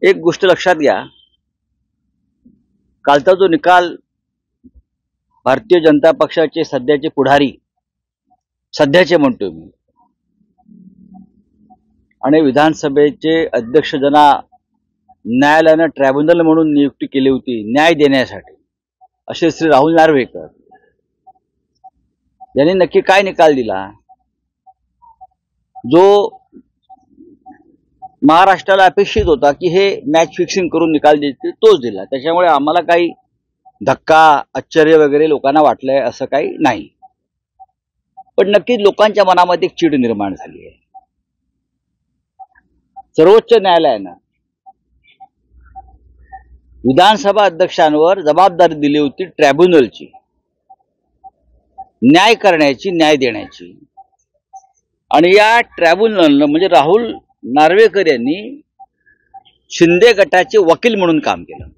एक गोष्ट लक्षात घ्या, कालचा जो निकाल भारतीय जनता पक्षाचे सध्याचे पुढारी, सध्याचे म्हणतोय मी, आणि विधानसभेचे अध्यक्ष ज्यांना न्यायालयानं ट्रायब्युनल म्हणून नियुक्ती केली होती न्याय देण्यासाठी, असे श्री राहुल नार्वेकर यांनी नक्की काय निकाल दिला? जो महाराष्ट्राला अपेक्षित होता की हे मॅच फिक्सिंग करून निकाल देतील, तोच दिला. त्याच्यामुळे आम्हाला काही धक्का, आश्चर्य वगैरे लोकांना वाटलंय असं काही नाही. पण नक्कीच लोकांच्या मनामध्ये एक चीड निर्माण झाली आहे. सर्वोच्च न्यायालयानं विधानसभा अध्यक्षांवर जबाबदारी दिली होती ट्रायब्युनलची, न्याय करण्याची, न्याय देण्याची. आणि या ट्रायब्युनलनं म्हणजे राहुल नार्वेकर यांनी शिंदे गटाचे वकील म्हणून काम केलं.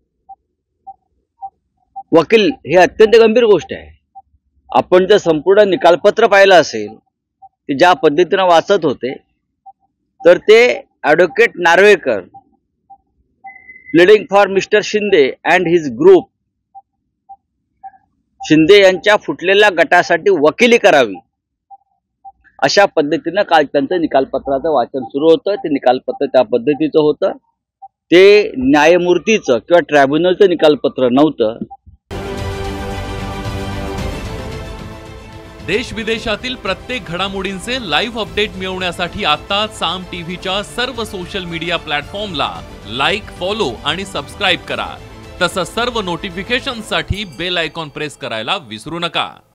वकील हे अत्यंत गंभीर गोष्ट आहे. आपण जर संपूर्ण निकालपत्र पाहिलं असेल, ते ज्या पद्धतीनं वाचत होते, तर ते advocate Narvekar pleading for mister Shinde and his group, Shinde यांच्या फुटलेल्या गटासाठी वकिली करावी, अशा पद्धतीनं काल त्यांचं निकालपत्राचं वाचन सुरू होतं. ते निकालपत्र त्या पद्धतीचं होतं. ते न्यायमूर्तीचं किंवा ट्रायब्युनलचं निकालपत्र नव्हतं. देश विदेशातील प्रत्येक घडामोडींचे लाईव्ह अपडेट मिळवण्यासाठी आता साम टीव्हीच्या सर्व सोशल मीडिया प्लॅटफॉर्मला लाईक, फॉलो आणि सबस्क्राईब करा. तसंच सर्व नोटिफिकेशनसाठी बेल आयकॉन प्रेस करायला विसरू नका.